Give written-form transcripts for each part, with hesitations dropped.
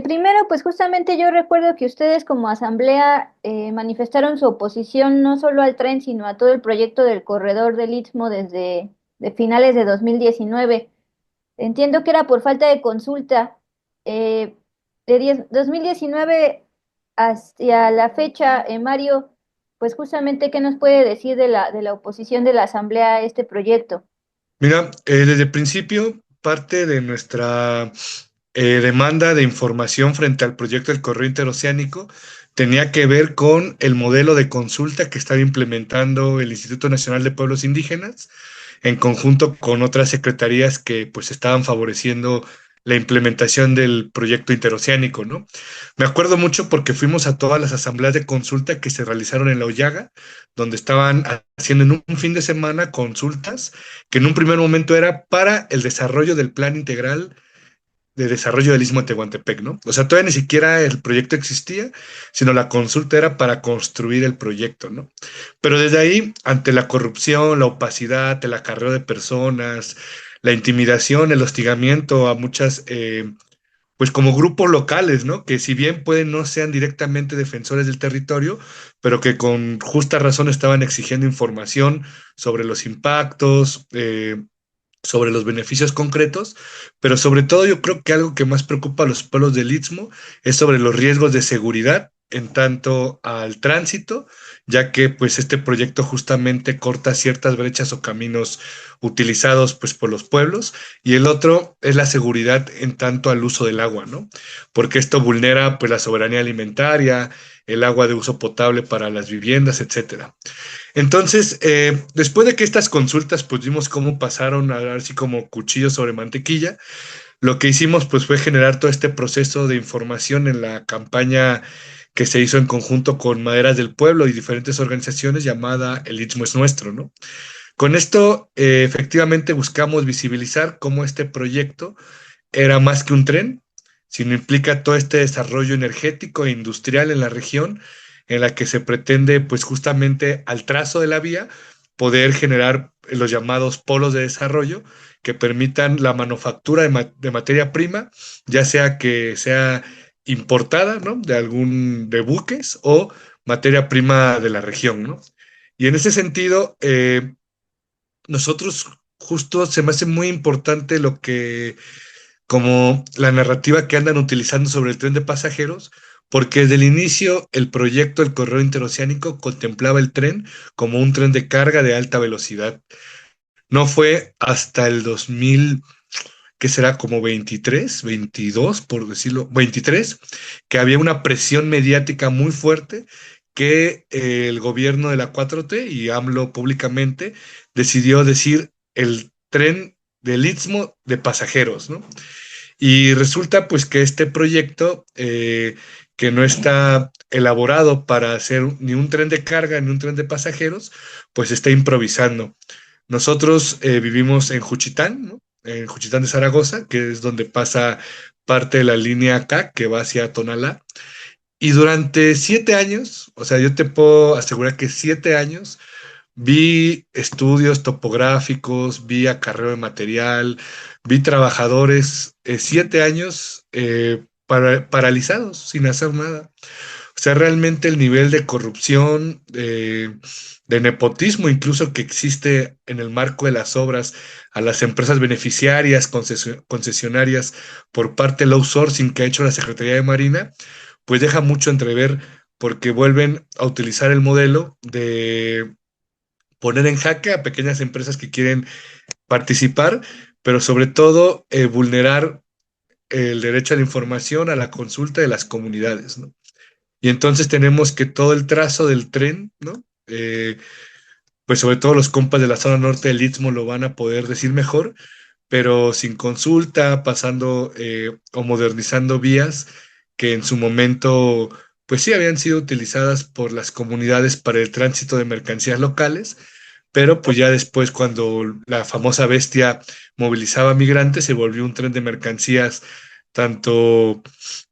Primero, pues justamente yo recuerdo que ustedes como asamblea manifestaron su oposición no solo al tren, sino a todo el proyecto del corredor del Istmo desde de finales de 2019. Entiendo que era por falta de consulta. Eh, de 2019 hacia la fecha, Mario, pues justamente, ¿qué nos puede decir de la oposición de la asamblea a este proyecto? Mira, desde el principio, parte de nuestra demanda de información frente al proyecto del correo interoceánico tenía que ver con el modelo de consulta que estaba implementando el Instituto Nacional de Pueblos Indígenas en conjunto con otras secretarías que pues estaban favoreciendo la implementación del proyecto interoceánico, ¿no? Me acuerdo mucho porque fuimos a todas las asambleas de consulta que se realizaron en La Hoyaga, donde estaban haciendo en un fin de semana consultas que en un primer momento era para el desarrollo del plan integral de desarrollo del Istmo de Tehuantepec, ¿no? O sea, todavía ni siquiera el proyecto existía, sino la consulta era para construir el proyecto, ¿no? Pero desde ahí, ante la corrupción, la opacidad, el acarreo de personas, la intimidación, el hostigamiento a muchas, pues como grupos locales, ¿no? Que si bien pueden no sean directamente defensores del territorio, pero que con justa razón estaban exigiendo información sobre los impactos, sobre los beneficios concretos, pero sobre todo yo creo que algo que más preocupa a los pueblos del Istmo es sobre los riesgos de seguridad en tanto al tránsito, ya que pues este proyecto justamente corta ciertas brechas o caminos utilizados pues por los pueblos, y el otro es la seguridad en tanto al uso del agua, ¿no? Porque esto vulnera pues la soberanía alimentaria, el agua de uso potable para las viviendas, etcétera. Entonces, después de que estas consultas, pues vimos cómo pasaron a ver así como cuchillo sobre mantequilla, lo que hicimos pues fue generar todo este proceso de información en la campaña que se hizo en conjunto con Maderas del Pueblo y diferentes organizaciones llamada El Istmo es Nuestro, ¿no? Con esto, efectivamente, buscamos visibilizar cómo este proyecto era más que un tren, sino implica todo este desarrollo energético e industrial en la región, en la que se pretende, pues justamente al trazo de la vía, poder generar los llamados polos de desarrollo que permitan la manufactura de materia prima, ya sea que sea importada, ¿no? De algún de buques o materia prima de la región, ¿no? Y en ese sentido, nosotros justo se me hace muy importante lo que como la narrativa que andan utilizando sobre el tren de pasajeros, porque desde el inicio el proyecto del correo interoceánico contemplaba el tren como un tren de carga de alta velocidad. No fue hasta el 2000, que será como 23, 22, por decirlo, 23, que había una presión mediática muy fuerte que el gobierno de la 4T y AMLO públicamente decidió decir el tren del Istmo de pasajeros, ¿no? Y resulta pues que este proyecto, que no está elaborado para hacer ni un tren de carga ni un tren de pasajeros, pues está improvisando. Nosotros vivimos en Juchitán, ¿no? En Juchitán de Zaragoza, que es donde pasa parte de la línea K que va hacia Tonalá. Y durante 7 años, o sea, yo te puedo asegurar que 7 años, vi estudios topográficos, vi acarreo de material, vi trabajadores 7 años paralizados, sin hacer nada. O sea, realmente el nivel de corrupción, de nepotismo incluso que existe en el marco de las obras a las empresas beneficiarias, concesionarias por parte del outsourcing que ha hecho la Secretaría de Marina, pues deja mucho entrever porque vuelven a utilizar el modelo de poner en jaque a pequeñas empresas que quieren participar, pero sobre todo vulnerar el derecho a la información, a la consulta de las comunidades, ¿no? Y entonces tenemos que todo el trazo del tren, ¿no? Pues sobre todo los compas de la zona norte del Istmo lo van a poder decir mejor, pero sin consulta, pasando o modernizando vías que en su momento, pues sí habían sido utilizadas por las comunidades para el tránsito de mercancías locales, pero pues ya después cuando la famosa bestia movilizaba migrantes, se volvió un tren de mercancías tanto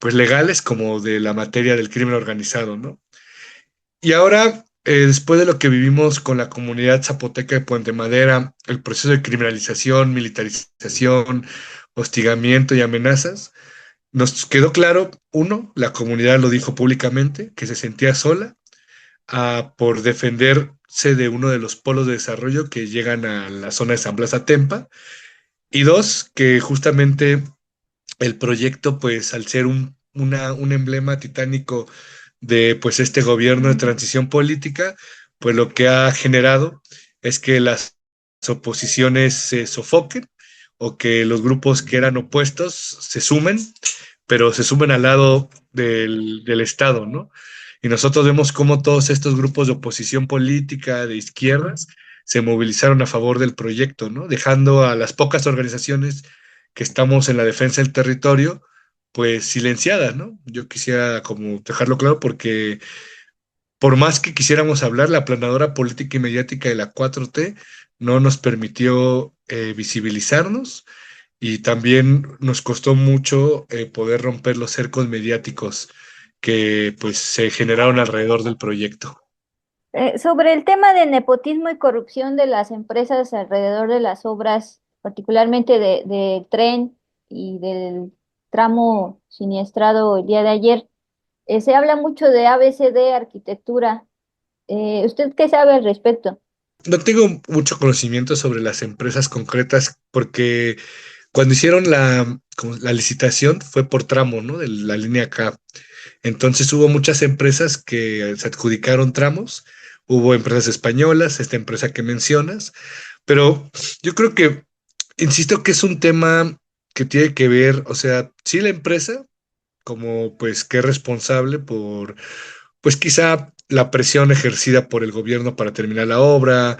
pues legales como de la materia del crimen organizado, ¿no? Y ahora, después de lo que vivimos con la comunidad zapoteca de Puente Madera, el proceso de criminalización, militarización, hostigamiento y amenazas, nos quedó claro, uno, la comunidad lo dijo públicamente, que se sentía sola por defenderse de uno de los polos de desarrollo que llegan a la zona de San Blas Atempa, y dos, que justamente el proyecto, pues al ser un emblema titánico de pues este gobierno de transición política, pues lo que ha generado es que las oposiciones se sofoquen o que los grupos que eran opuestos se sumen, pero se sumen al lado del Estado, ¿no? Y nosotros vemos cómo todos estos grupos de oposición política de izquierdas se movilizaron a favor del proyecto, ¿no? Dejando a las pocas organizaciones que estamos en la defensa del territorio, pues silenciadas, ¿no? Yo quisiera como dejarlo claro porque por más que quisiéramos hablar, la aplanadora política y mediática de la 4T no nos permitió visibilizarnos y también nos costó mucho poder romper los cercos mediáticos que pues se generaron alrededor del proyecto. Sobre el tema de nepotismo y corrupción de las empresas alrededor de las obras, particularmente del tren y del tramo siniestrado el día de ayer, se habla mucho de ABCD Arquitectura. ¿Usted qué sabe al respecto? No tengo mucho conocimiento sobre las empresas concretas porque cuando hicieron como la licitación fue por tramo, ¿no? De la línea K. Entonces hubo muchas empresas que se adjudicaron tramos, hubo empresas españolas, esta empresa que mencionas, pero yo creo que, insisto que es un tema que tiene que ver, o sea, sí la empresa, como pues que es responsable por, pues quizá la presión ejercida por el gobierno para terminar la obra,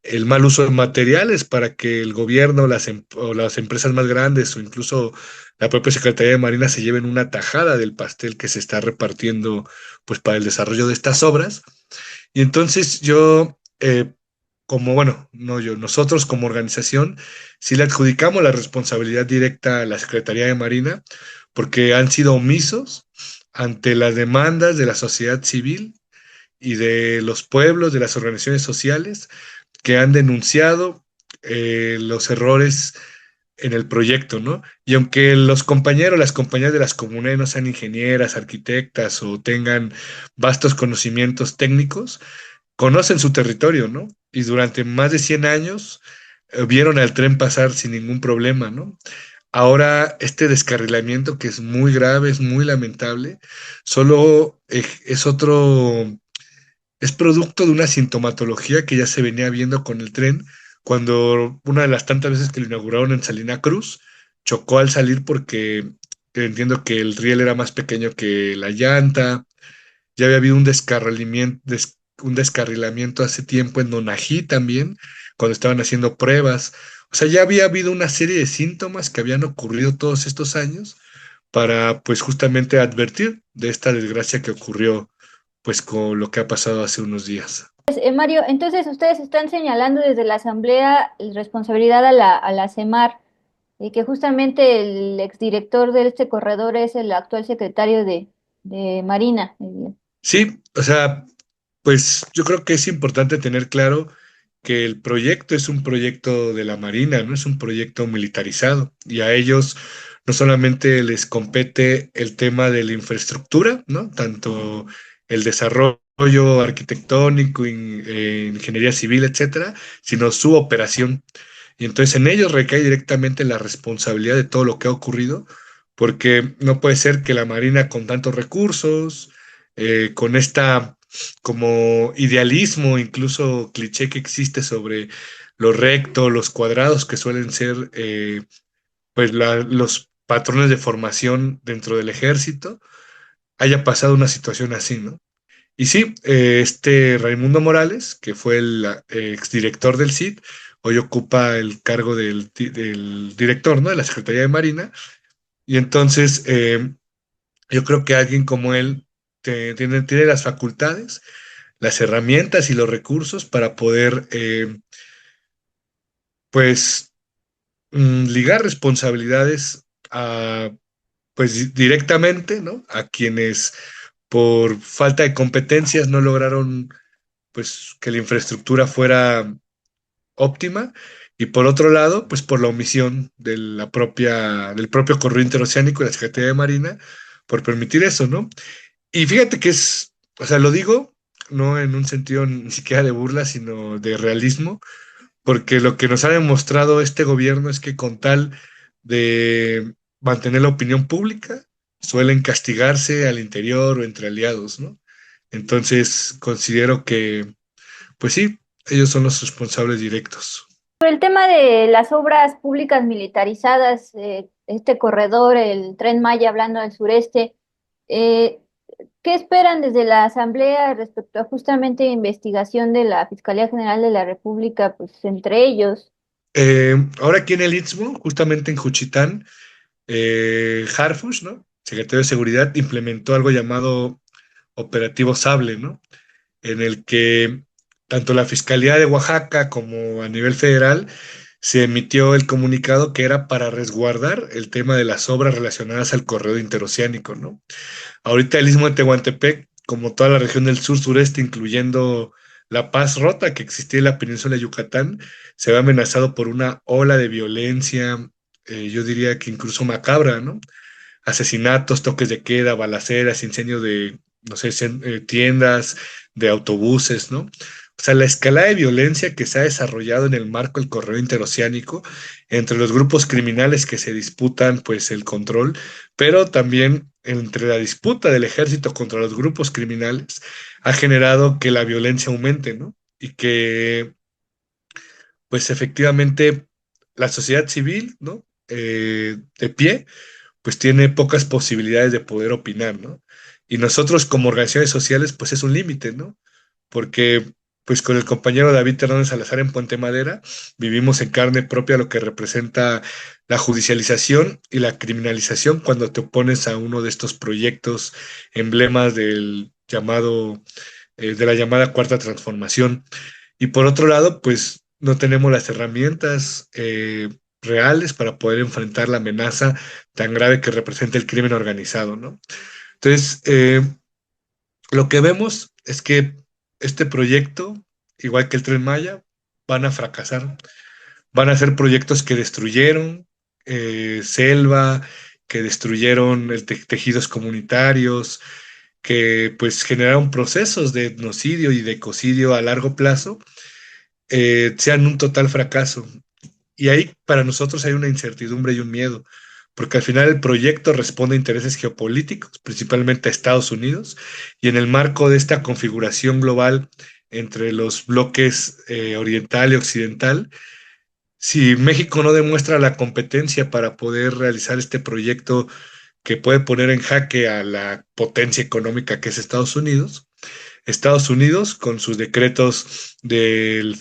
el mal uso de materiales para que el gobierno, o las empresas más grandes o incluso la propia Secretaría de Marina se lleven una tajada del pastel que se está repartiendo pues para el desarrollo de estas obras. Y entonces yo, como bueno, no yo, nosotros como organización, sí le adjudicamos la responsabilidad directa a la Secretaría de Marina porque han sido omisos ante las demandas de la sociedad civil y de los pueblos, de las organizaciones sociales que han denunciado los errores en el proyecto, ¿no? Y aunque los compañeros, las compañeras de las comunidades no sean ingenieras, arquitectas o tengan vastos conocimientos técnicos, conocen su territorio, ¿no? Y durante más de 100 años vieron al tren pasar sin ningún problema, ¿no? Ahora este descarrilamiento que es muy grave, es muy lamentable, solo es otro es producto de una sintomatología que ya se venía viendo con el tren cuando una de las tantas veces que lo inauguraron en Salina Cruz chocó al salir porque entiendo que el riel era más pequeño que la llanta, ya había habido un descarrilamiento hace tiempo en Donají también, cuando estaban haciendo pruebas. O sea, ya había habido una serie de síntomas que habían ocurrido todos estos años para pues justamente advertir de esta desgracia que ocurrió pues con lo que ha pasado hace unos días. Mario, entonces ustedes están señalando desde la Asamblea responsabilidad a la CEMAR, que justamente el exdirector de este corredor es el actual secretario de Marina. Sí, o sea, pues yo creo que es importante tener claro que el proyecto es un proyecto de la Marina, no es un proyecto militarizado y a ellos no solamente les compete el tema de la infraestructura, ¿no? Tanto el desarrollo arquitectónico, ingeniería civil, etcétera, sino su operación. Y entonces en ellos recae directamente la responsabilidad de todo lo que ha ocurrido, porque no puede ser que la Marina con tantos recursos, con esta como idealismo, incluso cliché que existe sobre lo recto, los cuadrados que suelen ser pues los patrones de formación dentro del ejército, haya pasado una situación así, ¿no? Y sí, este Raimundo Morales, que fue el exdirector del CID, hoy ocupa el cargo del director, ¿no? De la Secretaría de Marina. Y entonces yo creo que alguien como él tiene las facultades, las herramientas y los recursos para poder, pues, ligar responsabilidades pues, directamente, ¿no? A quienes por falta de competencias no lograron, pues, que la infraestructura fuera óptima y por otro lado, pues por la omisión del propio correo interoceánico y la Secretaría de Marina por permitir eso, ¿no? Y fíjate que o sea, lo digo no en un sentido ni siquiera de burla, sino de realismo, porque lo que nos ha demostrado este gobierno es que con tal de mantener la opinión pública, suelen castigarse al interior o entre aliados, ¿no? Entonces, considero que, pues sí, ellos son los responsables directos. Por el tema de las obras públicas militarizadas, este corredor, el Tren Maya, hablando del sureste, eh, ¿qué esperan desde la Asamblea respecto a justamente investigación de la Fiscalía General de la República, pues entre ellos? Ahora aquí en el Istmo, justamente en Juchitán, Harfush, ¿no? Secretario de Seguridad, implementó algo llamado Operativo Sable, ¿no? En el que tanto la Fiscalía de Oaxaca como a nivel federal se emitió el comunicado que era para resguardar el tema de las obras relacionadas al corredor interoceánico, ¿no? Ahorita el Istmo de Tehuantepec, como toda la región del sur-sureste, incluyendo La Paz Rota que existía en la península de Yucatán, se ve amenazado por una ola de violencia, yo diría que incluso macabra, ¿no? Asesinatos, toques de queda, balaceras, incendios de, no sé, tiendas, de autobuses, ¿no? O sea, la escalada de violencia que se ha desarrollado en el marco del corredor interoceánico entre los grupos criminales que se disputan, pues, el control, pero también entre la disputa del ejército contra los grupos criminales, ha generado que la violencia aumente, ¿no? Y que, pues, efectivamente, la sociedad civil, ¿no? De pie pues tiene pocas posibilidades de poder opinar, ¿no? Y nosotros como organizaciones sociales, pues es un límite, ¿no? Porque pues con el compañero David Hernández Salazar en Puente Madera vivimos en carne propia lo que representa la judicialización y la criminalización cuando te opones a uno de estos proyectos emblemas de la llamada Cuarta Transformación. Y por otro lado, pues no tenemos las herramientas reales para poder enfrentar la amenaza tan grave que representa el crimen organizado, ¿no? Entonces, lo que vemos es que este proyecto, igual que el Tren Maya, van a fracasar. Van a ser proyectos que destruyeron selva, que destruyeron tejidos comunitarios, que pues generaron procesos de etnocidio y de ecocidio a largo plazo, sean un total fracaso. Y ahí para nosotros hay una incertidumbre y un miedo, porque al final el proyecto responde a intereses geopolíticos, principalmente a Estados Unidos, y en el marco de esta configuración global entre los bloques oriental y occidental, si México no demuestra la competencia para poder realizar este proyecto que puede poner en jaque a la potencia económica que es Estados Unidos con sus decretos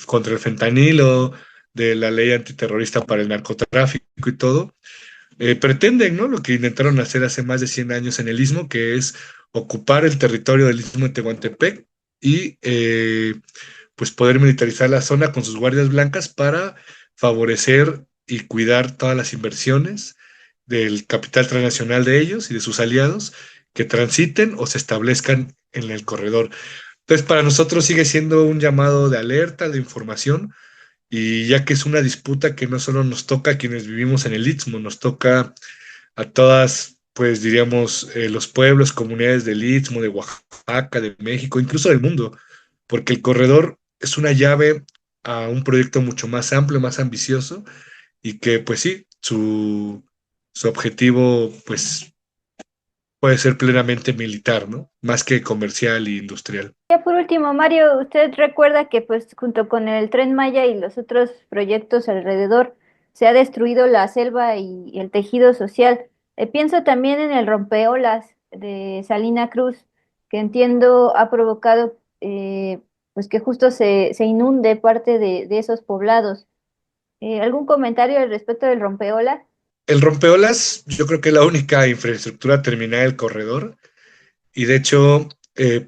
contra el fentanilo, de la ley antiterrorista para el narcotráfico y todo, pretenden, ¿no? Lo que intentaron hacer hace más de 100 años en el Istmo, que es ocupar el territorio del Istmo de Tehuantepec y pues poder militarizar la zona con sus guardias blancas para favorecer y cuidar todas las inversiones del capital transnacional de ellos y de sus aliados que transiten o se establezcan en el corredor. Entonces, para nosotros sigue siendo un llamado de alerta, de información, y ya que es una disputa que no solo nos toca a quienes vivimos en el Istmo, nos toca a todas, pues diríamos, los pueblos, comunidades del Istmo, de Oaxaca, de México, incluso del mundo, porque el corredor es una llave a un proyecto mucho más amplio, más ambicioso, y que pues sí, su objetivo pues puede ser plenamente militar, ¿no? Más que comercial e industrial. Ya por último, Mario, ¿usted recuerda que pues junto con el Tren Maya y los otros proyectos alrededor se ha destruido la selva y el tejido social? Pienso también en el rompeolas de Salina Cruz, que entiendo ha provocado pues que justo se inunde parte de esos poblados. ¿Algún comentario al respecto del rompeolas? El rompeolas, yo creo que es la única infraestructura terminada del corredor. Y de hecho,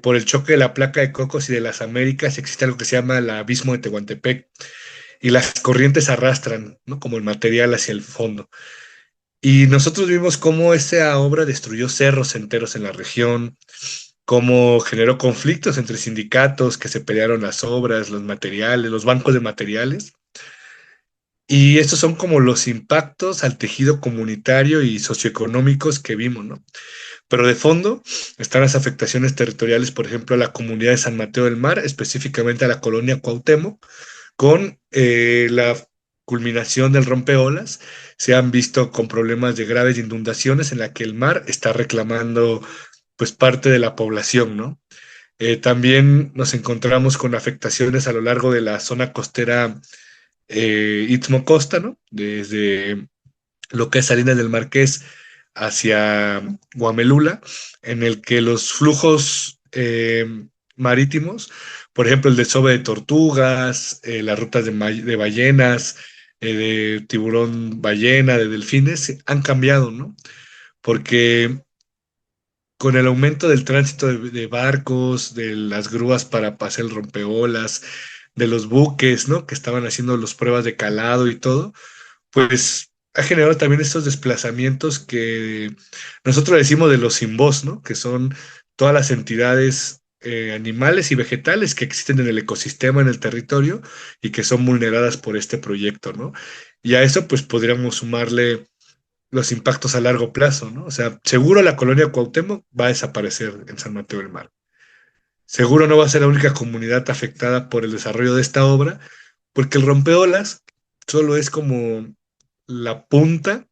por el choque de la placa de Cocos y de las Américas, existe algo que se llama el abismo de Tehuantepec. Y las corrientes arrastran, ¿no? Como el material hacia el fondo. Y nosotros vimos cómo esa obra destruyó cerros enteros en la región, cómo generó conflictos entre sindicatos que se pelearon las obras, los materiales, los bancos de materiales. Y estos son como los impactos al tejido comunitario y socioeconómicos que vimos, ¿no? Pero de fondo están las afectaciones territoriales, por ejemplo, a la comunidad de San Mateo del Mar, específicamente a la colonia Cuauhtémoc, con la culminación del rompeolas, se han visto con problemas de graves inundaciones en la que el mar está reclamando pues parte de la población, ¿no? También nos encontramos con afectaciones a lo largo de la zona costera Istmo Costa, ¿no? Desde lo que es Salinas del Marqués hacia Guamelula, en el que los flujos marítimos, por ejemplo, el desove de tortugas, las rutas de ballenas, de tiburón ballena, de delfines, han cambiado, ¿no? Porque con el aumento del tránsito de barcos, de las grúas para pasar el rompeolas, de los buques, ¿no? Que estaban haciendo las pruebas de calado y todo, pues ha generado también estos desplazamientos que nosotros decimos de los sin voz, ¿no? Que son todas las entidades animales y vegetales que existen en el ecosistema, en el territorio, y que son vulneradas por este proyecto, ¿no? Y a eso, pues podríamos sumarle los impactos a largo plazo, ¿no? O sea, seguro la colonia Cuauhtémoc va a desaparecer en San Mateo del Mar. Seguro no va a ser la única comunidad afectada por el desarrollo de esta obra, porque el rompeolas solo es como la punta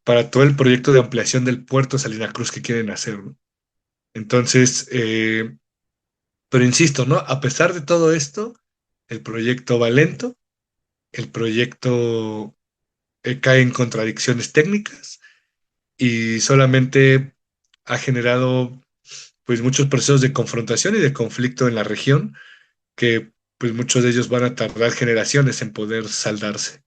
para todo el proyecto de ampliación del puerto Salina Cruz que quieren hacer, ¿no? Entonces, pero insisto, ¿no? A pesar de todo esto, el proyecto va lento, el proyecto cae en contradicciones técnicas y solamente ha generado pues muchos procesos de confrontación y de conflicto en la región que pues muchos de ellos van a tardar generaciones en poder saldarse.